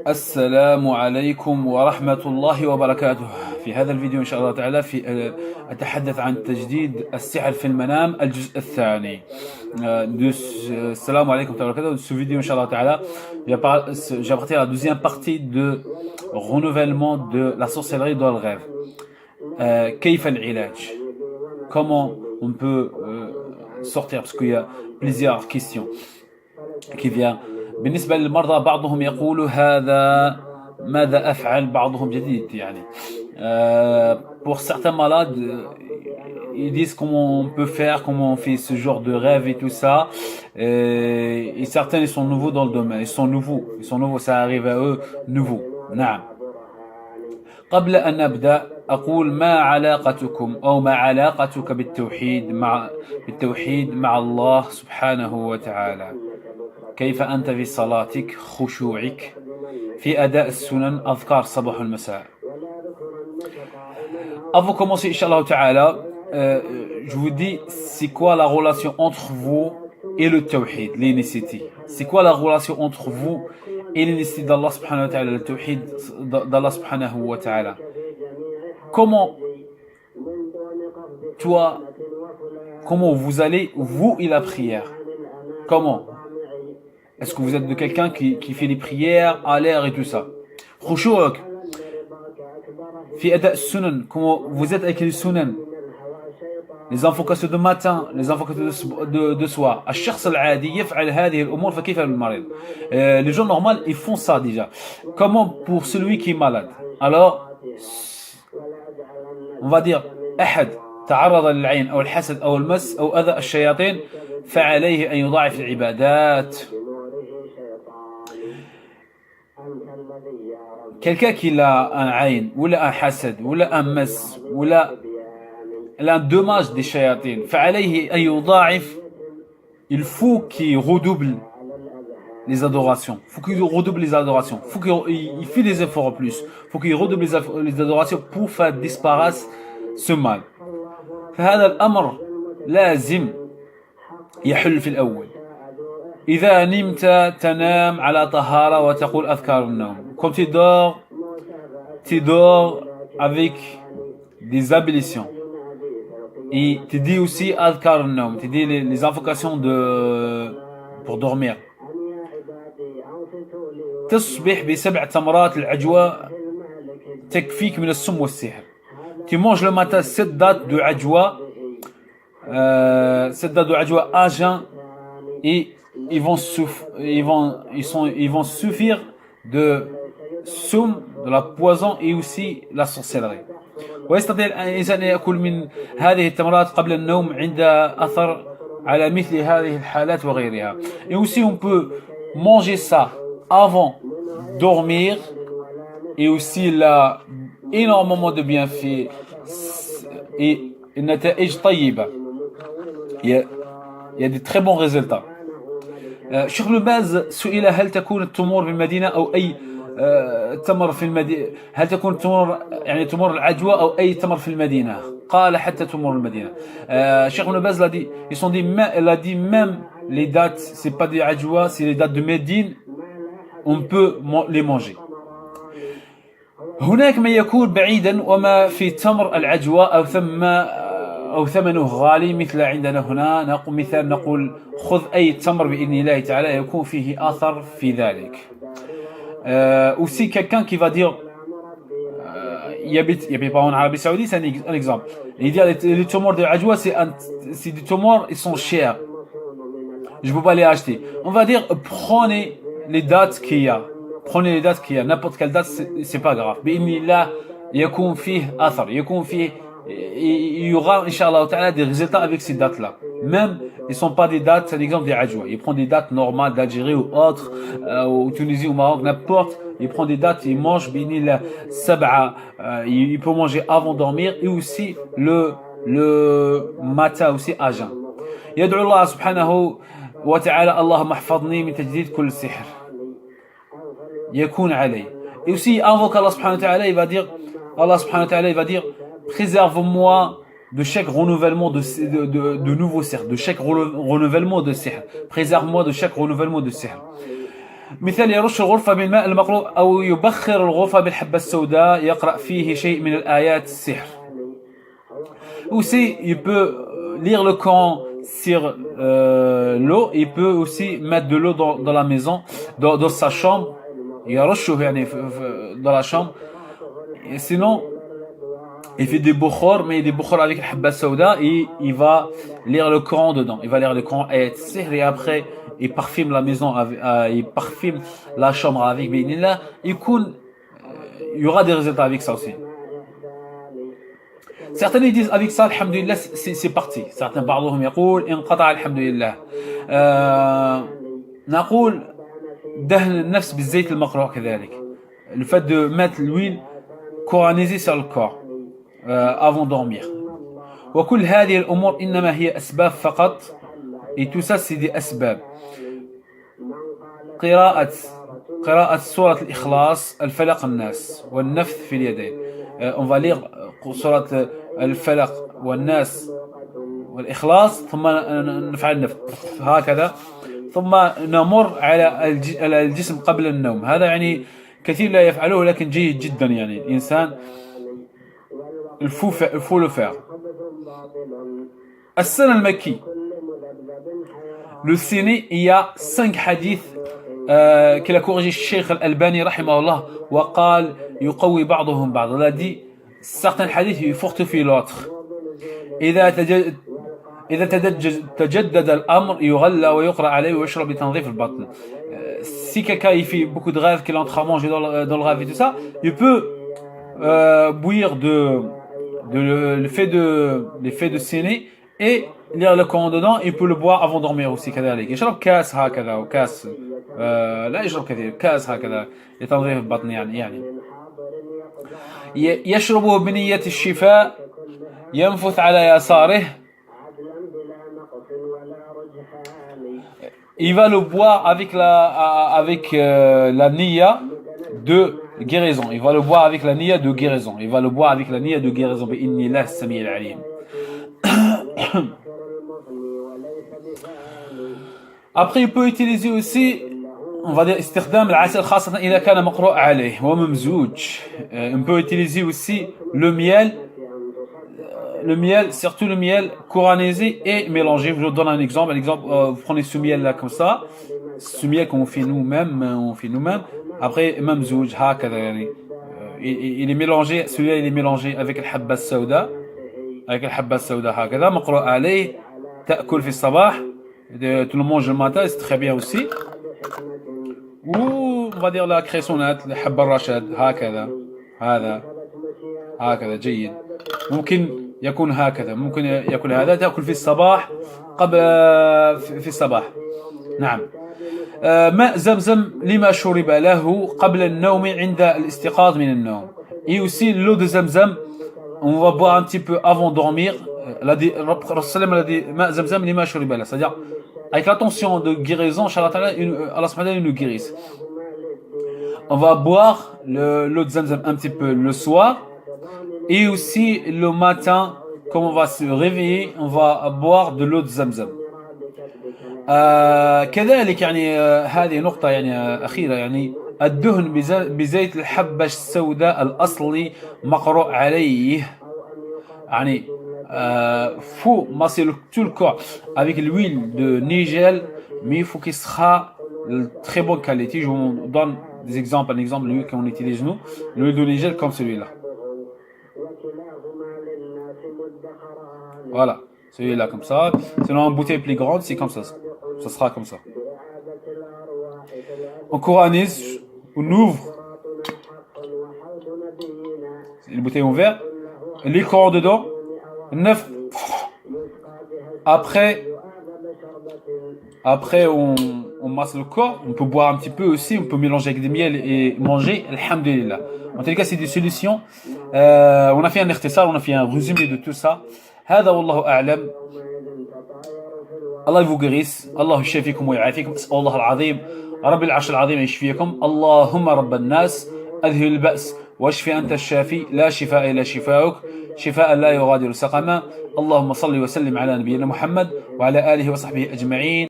السلام عليكم ورحمة الله وبركاته. في هذا الفيديو إن شاء الله تعالى أتحدث عن تجديد السحر في المنام الجزء الثاني. السلام عليكم ورحمة الله وبركاته. Ce vidéo Inch'Allah Ta'ala, j'appartiens à la deuxième partie de renouvellement de la sorcellerie dans le rêve. كيف العلاج? Comment on peut sortir? Parce qu'il y a plusieurs questions qui viennent. بالنسبة للمرضى بعضهم يقول هذا ماذا أفعل، بعضهم جديد يعني. Pour certains malades, ils disent comment on peut faire, comment on fait ce genre de rêve et tout ça. Et certains ils sont nouveaux dans le domaine, ils sont nouveaux, ça arrive à eux nouveau. نعم. قبل أن نبدأ أقول ما علاقتكم أو ما علاقتك بالتوحيد مع الله سبحانه وتعالى. كيف أنت في صلاتك، خشوعك في أداء السنن، أذكار الصباح والمساء. Avant de commencer, Inch'Allah Ta'ala, je vous dis c'est quoi la relation entre vous et le tawhid, l'initiative. C'est quoi la relation entre vous et l'initiative d'Allah subhanahu wa ta'ala, le tawhid d'Allah subhanahu wa ta'ala. Comment vous allez, vous et la prière? Comment? Est-ce que vous êtes de quelqu'un qui fait les prières à l'air et tout ça? Khushu'ak fi ada' sunan, comment vous êtes avec les sunan, les invocations de matin, les invocations de soir. الشخص العادي يفعل هذه الأمور فكيف بالمريض? Les gens normaux ils font ça déjà. Comment pour celui qui est malade? Alors on va dire أحد تعرض للعين أو الحسد أو المس أو أذى الشياطين فعليه أن يضاعف العبادات. Quelqu'un qui a un aïn, ou un hasad, ou un mas, ou un dommage des shayatines, il faut qu'il redouble les adorations. Il faut qu'il fait des efforts en plus. Il faut qu'il redouble les adorations pour faire disparaître ce mal. فهذا الأمر لازم يحل في الأول. إذا نمت تنام على طهارة وتقول أذكار النوم. Quand tu dors avec des ablutions. Et tu dis aussi أذكار النوم, tu dis les invocations pour dormir. تصبح ب7 تمرات العجوة تكفيك من السم والسحر. Tu manges le matin 7 dattes de ajwa, 7 dattes de ajwa à jeun, et ils vont suffire de soum, de la poison et aussi la sorcellerie. ويستطيع الإنسان أن يأكل من هذه التمرات قبل النوم عند أثر على مثل هذه الحالات وغيرها. Et aussi on peut manger ça avant de dormir, et aussi il a énormément de bienfaits et النتائج طيبة. Il y a de très bons résultats. شيخ ابن باز سئل هل تكون التمور بالمدينة أو أي تمر في المدينة، هل تكون التمور يعني تمور العجوة أو أي تمر في المدينة؟ قال حتى تمور المدينة. شيخ ابن باز il a dit même les dates, c'est pas des ajwa, c'est les dates de Médine, on peut les manger. هناك من يكون بعيدا وما في تمر العجوة أو ثمنه غالي مثل عندنا هنا. مثال نقول خذ أي تمر بإذن الله تعالى يكون فيه أثر في ذلك. Aussi quelqu'un qui va dire il habite pas en Arabie Saoudite, c'est un exemple. Il dit les tumeurs de Ajwa c'est des tumeurs, ils sont chers, je peux pas les acheter. On va dire prenez les dates qu'il y a, n'importe quelle date, c'est pas grave. بإذن الله يكون فيه أثر، يكون فيه il y aura Inch'Allah Ta'ala des résultats avec ces dates là. Même ils sont pas des dates, c'est l'exemple des ajwa. Il prend des dates normales d'Algérie ou autres, ou Tunisie ou Maroc, n'importe. Il prend des dates, il mange binil sab'a, il peut manger avant de dormir, et aussi le matin aussi à jeun. يدعو الله سبحانه وتعالى اللهم احفظني من تجديد كل سحر يكون علي. Et aussi invoque Allah subhanahu wa ta'ala, il va dire préserve-moi de chaque renouvellement de nouveaux sihr, de chaque renouvellement de sihr. Préserve-moi de chaque renouvellement de sihr. مثال يرش الغرفة بالماء المقروء أو يبخر الغرفة بالحبة السوداء يقرأ فيه شيء من الآيات السحر. Aussi, il peut lire le Coran sur l'eau. Il peut aussi mettre de l'eau dans la maison, dans sa chambre. يرشه يعني dans la chambre. Et sinon, il fait des bukhor, mais des bukhor avec la habba sauda et il va lire le Coran dedans. Il va lire le Coran et après il parfume la maison, il parfume la chambre avec bénillah. Il y aura des résultats avec ça aussi. Certains ils disent avec ça, alhamdulillah, c'est parti. Certains بعضهم يقول انقطع الحمد لله. نقول دهن النفس بالزيت المقروء كذلك. Le fait de mettre l'huile coranisée sur le corps avant de dormir. وكل هذه الأمور إنما هي أسباب فقط. Et tout ça c'est des أسباب. قراءة سورة الإخلاص الفلق الناس والنفث في اليدين. On va lire سورة الفلق والناس والإخلاص ثم نفعل النفث هكذا ثم نمر على الجسم قبل النوم. هذا يعني كثير لا يفعله لكن جيد جدا يعني الإنسان il faut le faire. السنة المكي. Le ciné, il y a 5 hadiths qu'il a corrigé Cheikh Al-Albani رحمه الله وقال يقوي بعضهم بعض. Il a dit certains hadiths il fortifie l'autre. إذا تجدد الأمر يغلى ويقرأ عليه ويشرب لتنظيف البطن. Si quelqu'un il fait beaucoup de rêves qu'il est en train de manger dans le rêve et tout ça, il peut bouillir le fait de saigner et lire le Coran dedans. Il peut le boire avant de dormir aussi كذلك. يشرب كاس هكذا وكاس لا يشرب كثير كاس هكذا لتنظيف البطن يعني يشربه بنية الشفاء ينفث على يساره. Il va le boire avec la niya de guérison. Il va le boire avec la niya de guérison. Il va le boire avec la niya de guérison. بإذن الله السميع العليم. Après, il peut utiliser aussi, on va dire, استخدام العسل خاصة إذا كان مقروء عليه وممزوج. On peut utiliser aussi le miel, surtout le miel coranisé et mélangé. Je vous donne un exemple. Vous prenez ce miel là comme ça, ce miel qu'on fait nous-mêmes. Après, mamzouj, hakada, yani. Il est mélangé, celui-là il est mélangé avec le habba sauda, hakada, maqru' alayh, ta'kul fi sabah, tout le monde mange le matin, c'est très bien aussi. Ou on va dire la cressonnade, le habba rashad, hakada, هكذا جيد. ممكن يكون هكذا، ممكن يكون هذا تأكل في الصباح قبل في الصباح. نعم. ماء زمزم لما شرب له قبل النوم عند الاستيقاظ من النوم. Et aussi l'eau de Zamzam, on va boire un petit peu avant de dormir. Rasul a dit ماء زمزم لما شرب له, c'est-à-dire avec l'intention de guérison, Allah subhanahu nous guérisse. On va boire l'eau de Zamzam un petit peu le soir et aussi le matin, quand on va se réveiller, on va boire de l'eau de Zamzam. كذلك يعني هذه نقطة يعني أخيرة يعني الدهن بزيت الحبة السوداء الأصلي مقروء عليه يعني faut masser tout le corps avec l'huile de nigel, mais il faut qu'il sera de très bonne qualité. Je vous donne des exemples. Un exemple, l'huile qu'on utilise nous, l'huile de nigel comme celui-là. Voilà, celui-là comme ça. Sinon, une bouteille plus grande, c'est comme ça. Ça sera comme ça. On coranise, on ouvre. Une bouteille ouverte. Les corps dedans. 9. Après on masse le corps. On peut boire un petit peu aussi. On peut mélanger avec des miels et manger. Alhamdulillah. En tout cas, c'est des solutions. On a fait un ikhtisar, on a fait un résumé de tout ça. هذا والله أعلم. الله يفو قريس. الله يشفيكم ويعافيكم. أسأل الله العظيم رب العرش العظيم يشفيكم. اللهم رب الناس أذهب البأس واشفي أنت الشافي لا شفاء إلا شفاؤك شفاء لا يغادر سقما. اللهم صل وسلم على نبينا محمد وعلى آله وصحبه أجمعين.